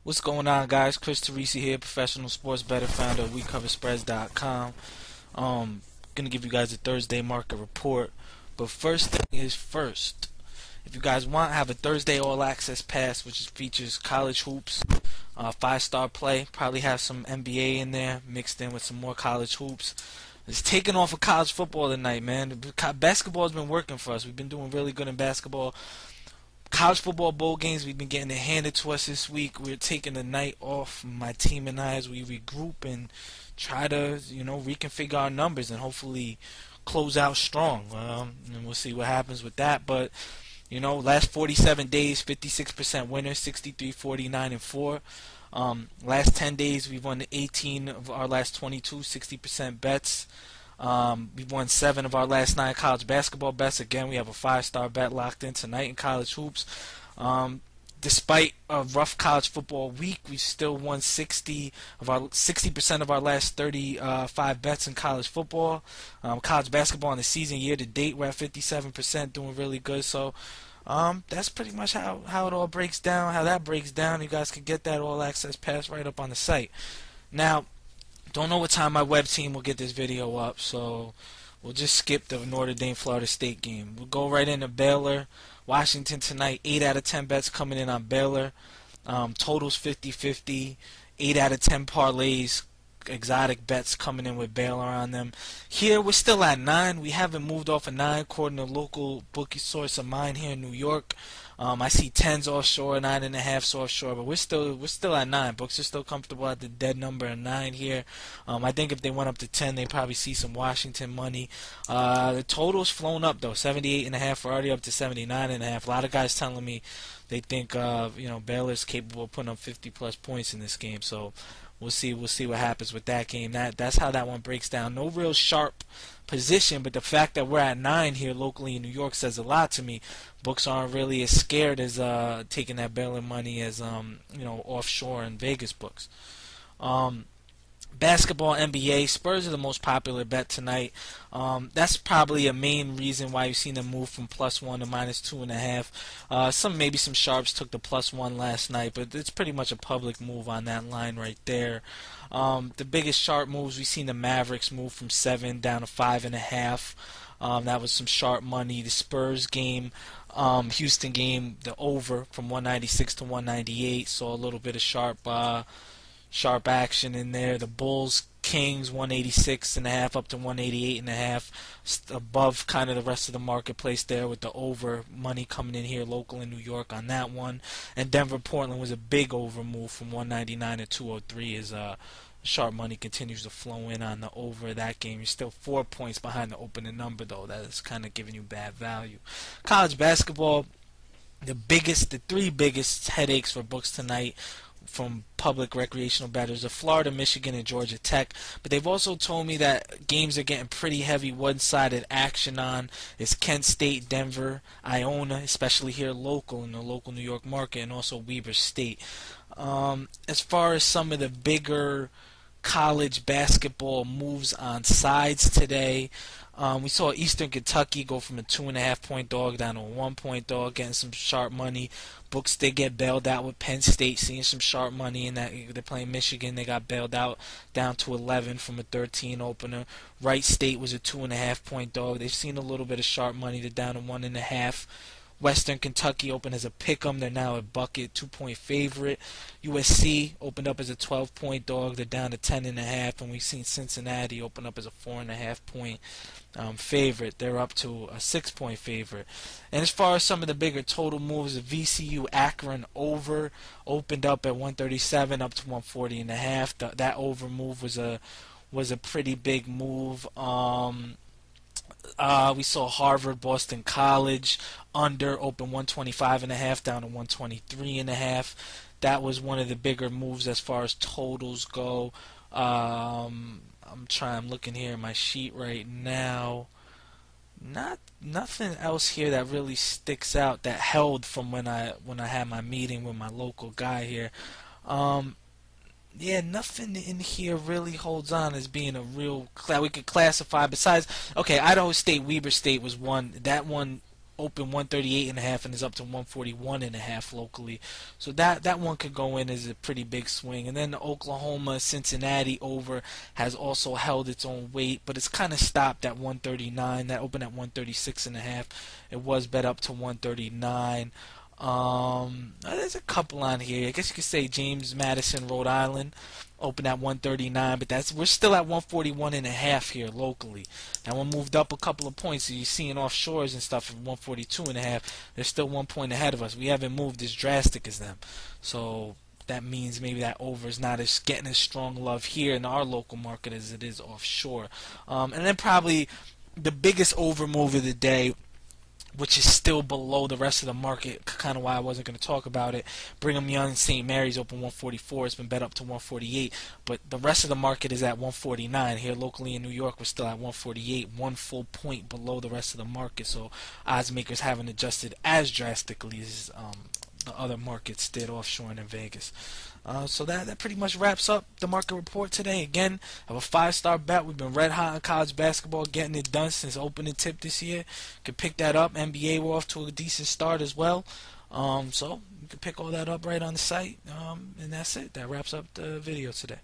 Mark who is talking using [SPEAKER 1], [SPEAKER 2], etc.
[SPEAKER 1] What's going on, guys? Chris Teresi here, professional sports bettor, founder of WeCoverSpreads.com. Gonna give you guys a Thursday market report, but first thing is first. If you guys want, have a Thursday All Access Pass, which features college hoops, five-star play. Probably have some NBA in there, mixed in with some more college hoops. It's taking off of college football tonight, man. Basketball has been working for us. We've been doing really good in basketball. College football bowl games, we've been getting it handed to us this week. We're taking the night off, my team and I, as we regroup and try to, reconfigure our numbers and hopefully close out strong. And we'll see what happens with that. But, last 47 days, 56% winner, 63, 49, and 4. Last 10 days, we've won 18 of our last 22, 60% bets. We've won 7 of our last 9 college basketball bets. Again, we have a 5-star bet locked in tonight in college hoops. Despite a rough college football week, we still won 60% of our last 35 bets in college football. College basketball in the season year to date, we're at 57%, doing really good. So that's pretty much how it all breaks down. How that breaks down, you guys can get that all access pass right up on the site. Now, don't know what time my web team will get this video up, so we'll just skip the Notre Dame Florida State game. We'll go right into Baylor, Washington tonight. 8 out of 10 bets coming in on Baylor. Totals 50-50. 8 out of 10 parlays, exotic bets coming in with Baylor on them. Here we're still at 9. We haven't moved off of 9 according to a local bookie source of mine here in New York. I see 10s offshore, 9.5s offshore, but we're still at 9. Books are still comfortable at the dead number of 9 here. I think if they went up to 10, they probably see some Washington money. The total's flown up though, 78.5, already up to 79.5. A lot of guys telling me they think Baylor's capable of putting up 50 plus points in this game. So we'll see what happens with that game. That's how that one breaks down. No real sharp position, but the fact that we're at 9 here locally in New York says a lot to me. Books aren't really as scared as taking that Baylor money as offshore and Vegas books. Basketball, NBA, Spurs are the most popular bet tonight. That's probably a main reason why you've seen them move from +1 to -2.5. Maybe some sharps took the +1 last night, but it's pretty much a public move on that line right there. The biggest sharp moves, we've seen the Mavericks move from 7 down to 5.5. That was some sharp money. The Spurs game, Houston game, the over from 196 to 198. Saw a little bit of sharp action in there. The Bulls Kings 186.5 up to 188.5, above kind of the rest of the marketplace there, with the over money coming in here local in New York on that one. And Denver Portland was a big over move from 199 to 203 as sharp money continues to flow in on the over that game. You're still 4 points behind the opening number though. That is kind of giving you bad value. College basketball, the 3 biggest headaches for books tonight from public recreational bettors are Florida, Michigan, and Georgia Tech. But they've also told me that games are getting pretty heavy one-sided action on. It's Kent State, Denver, Iona, especially here local in the local New York market, and also Weber State. As far as some of the bigger college basketball moves on sides today, we saw Eastern Kentucky go from a 2.5-point dog down to a 1-point dog, getting some sharp money. Books, they get bailed out with Penn State, seeing some sharp money in that. They're playing Michigan. They got bailed out down to 11 from a 13 opener. Wright State was a 2.5-point dog. They've seen a little bit of sharp money. They're down to 1.5. Western Kentucky opened as a pick'em. They're now a bucket 2-point favorite. USC opened up as a 12-point dog. They're down to 10.5. And we've seen Cincinnati open up as a 4.5-point favorite. They're up to a 6-point favorite. And as far as some of the bigger total moves, the VCU Akron over opened up at 137 up to 140.5. That over move was a pretty big move. We saw Harvard, Boston College under open 125.5 down to 123.5. That was one of the bigger moves as far as totals go. I'm looking here at my sheet right now. Nothing else here that really sticks out that held from when I had my meeting with my local guy here. Yeah, nothing in here really holds on as being a real we could classify. Besides, okay, Idaho State, Weber State was one. That one open 138.5 and is up to 141.5 locally. So that one could go in as a pretty big swing. And then the Oklahoma Cincinnati over has also held its own weight, but it's kind of stopped at 139. That opened at 136.5. It was bet up to 139. There's a couple on here. I guess you could say James Madison, Rhode Island, open at 139, but we're still at 141.5 here locally. That one moved up a couple of points. So you're seeing offshores and stuff at 142.5. They're still 1 point ahead of us. We haven't moved as drastic as them. So that means maybe that over is not as getting as strong love here in our local market as it is offshore. And then probably the biggest over move of the day, which is still below the rest of the market, kind of why I wasn't going to talk about it. Brigham Young St. Mary's open 144. It's been bet up to 148, but the rest of the market is at 149. Here locally in New York, we're still at 148, 1 full point below the rest of the market. So odds makers haven't adjusted as drastically as the other markets did offshore and in Vegas. So that pretty much wraps up the market report today. Again, I have a 5-star bet. We've been red hot in college basketball, getting it done since opening tip this year. Could pick that up. NBA, we're off to a decent start as well. So you can pick all that up right on the site. And that's it. That wraps up the video today.